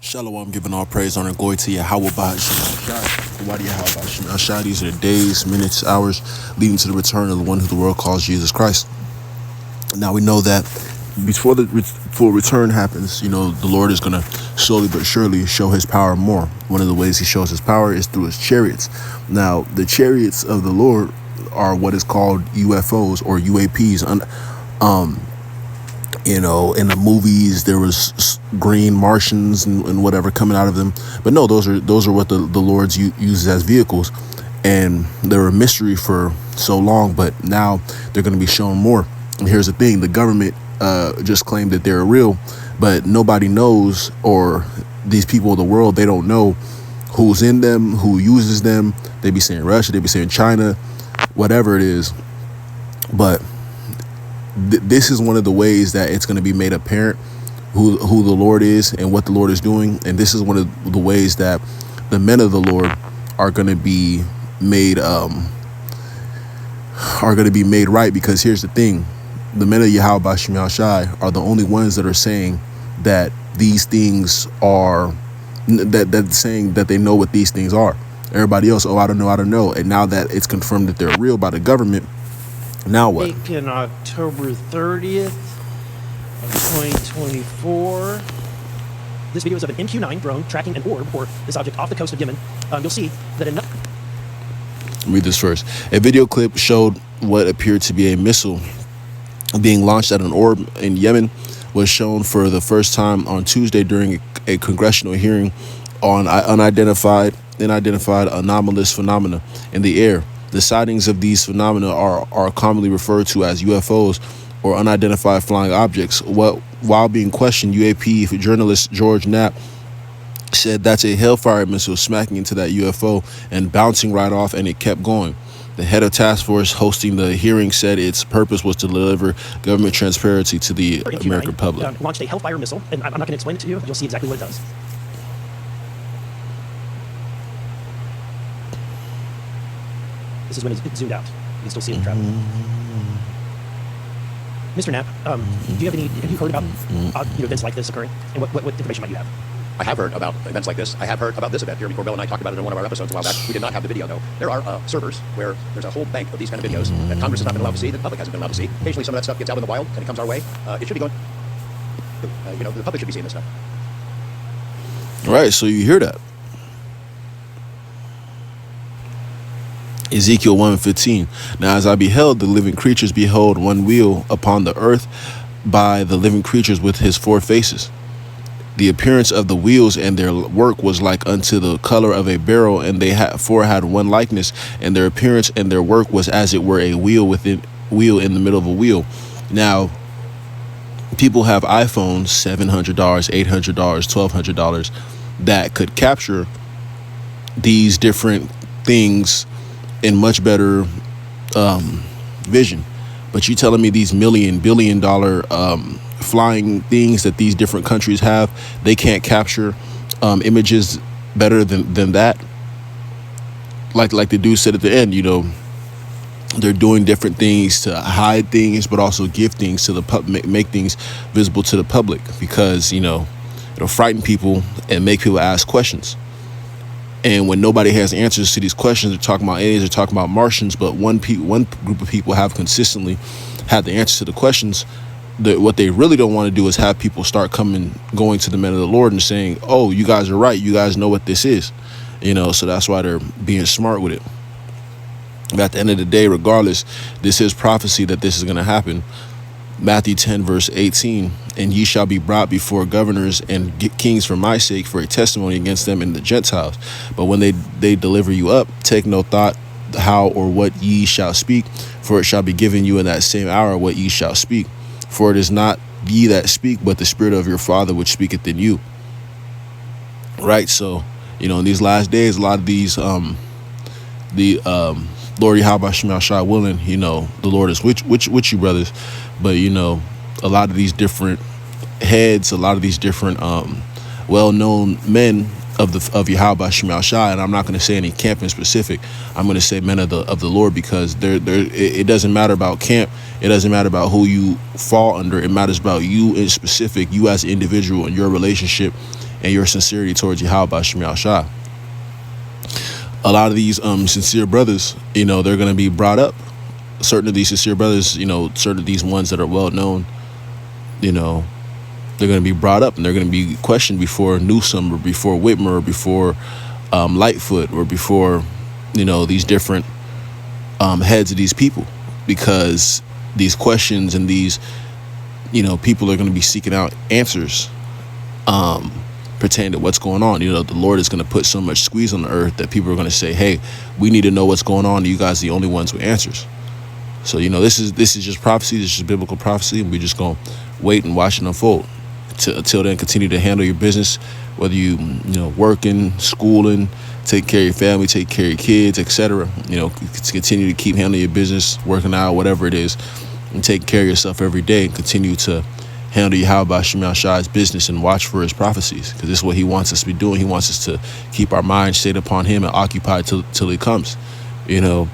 Shalom, giving all praise, honor, and glory to Yahweh Why do Yahweh Shai? These are the days, minutes, hours leading to the return of the one who the world calls Jesus Christ. Now we know that before the full return happens, the Lord is going to slowly but surely show his power more. One of the ways he shows his power is through his chariots. Now, the chariots of the Lord are what is called UFOs or UAPs. In the movies there was green Martians and whatever coming out of them, but no, those are what the Lord's uses as vehicles, and they were a mystery for so long, but now they're going to be shown more. And here's the thing: the government just claimed that they're real, but nobody knows, or these people of the world, they don't know who's in them, who uses them. They be saying Russia, they be saying China, whatever it is, but this is one of the ways that it's going to be made apparent who the Lord is and what the Lord is doing. And this is one of the ways that the men of the Lord are going to be made right. Because here's the thing: the men of Yahweh Bashim Shai are the only ones that are saying that these things are that saying that they know what these things are. Everybody else, I don't know. And now that it's confirmed that they're real by the government, now what? Taken October 30th of 2024. This video is of an MQ-9 drone tracking an orb or this object off the coast of Yemen. You'll see that read this first. A video clip showed what appeared to be a missile being launched at an orb in Yemen was shown for the first time on Tuesday during a congressional hearing on unidentified anomalous phenomena in the air. The sightings of these phenomena are commonly referred to as UFOs or unidentified flying objects. While being questioned, UAP journalist George Knapp said that's a Hellfire missile smacking into that UFO and bouncing right off, and it kept going. The head of task force hosting the hearing said its purpose was to deliver government transparency to the American public. Launched a Hellfire missile, and I'm not going to explain it to you. You'll see exactly what it does. This is when it's zoomed out. You can still see it traveling. Mr. Knapp, have you heard about events like this occurring? And what information might you have? I have heard about events like this. I have heard about this event. Jeremy Corbell and I talked about it in one of our episodes a while back. We did not have the video, though. There are servers where there's a whole bank of these kind of videos that Congress has not been allowed to see, that the public hasn't been allowed to see. Occasionally some of that stuff gets out in the wild and it comes our way. It should be going... the public should be seeing this stuff. Right, so you hear that. Ezekiel 1:15. Now as I beheld the living creatures, behold, one wheel upon the earth by the living creatures with his four faces. The appearance of the wheels and their work was like unto the color of a beryl, and they had one likeness, and their appearance and their work was as it were a wheel in the middle of a wheel. Now, people have iPhones, $700, $800, $1,200 that could capture these different things in much better vision. But you telling me these billion dollar flying things that these different countries have, they can't capture images better than that? Like the dude said at the end, they're doing different things to hide things, but also give things to the public, make things visible to the public, because it'll frighten people and make people ask questions. And when nobody has answers to these questions, they're talking about aliens, they're talking about Martians, but one group of people have consistently had the answers to the questions. What they really don't want to do is have people start going to the men of the Lord and saying, oh, you guys are right, you guys know what this is. So that's why they're being smart with it. But at the end of the day, regardless, this is prophecy that this is going to happen. Matthew 10 verse 18, and ye shall be brought before governors and kings for my sake, for a testimony against them and the Gentiles. But when they deliver you up, take no thought how or what ye shall speak, for it shall be given you in that same hour what ye shall speak. For it is not ye that speak, but the Spirit of your Father which speaketh in you. Right. So, in these last days, a lot of these Lord Yahweh Shema Shai willing, the Lord is with you, brothers. But a lot of these different heads, a lot of these different well-known men of Yahweh Shema Shai, and I'm not going to say any camp in specific. I'm going to say men of the Lord, because it doesn't matter about camp. It doesn't matter about who you fall under. It matters about you in specific, you as an individual and your relationship and your sincerity towards Yahweh Shem Shah. A lot of these sincere brothers, you know, they're going to be brought up. Certain of these sincere brothers, you know, certain of these ones that are well known, you know, they're going to be brought up and they're going to be questioned before Newsom or before Whitmer or before Lightfoot or before, you know, these different heads of these people, because these questions and these, you know, people are going to be seeking out answers pertaining to what's going on. You know, the Lord is going to put so much squeeze on the earth that people are going to say, hey, we need to know what's going on. You guys are the only ones with answers. So, you know, this is just prophecy. This is just biblical prophecy. And we're just going to wait and watch it unfold. Until then, continue to handle your business, whether you know, working, schooling, take care of your family, take care of your kids, etc. You know, continue to keep handling your business, working out, whatever it is, and take care of yourself every day and continue to handle Yahweh Shem Shah's business and watch for his prophecies, because this is what he wants us to be doing. He wants us to keep our mind stayed upon him and occupied till he comes. You know,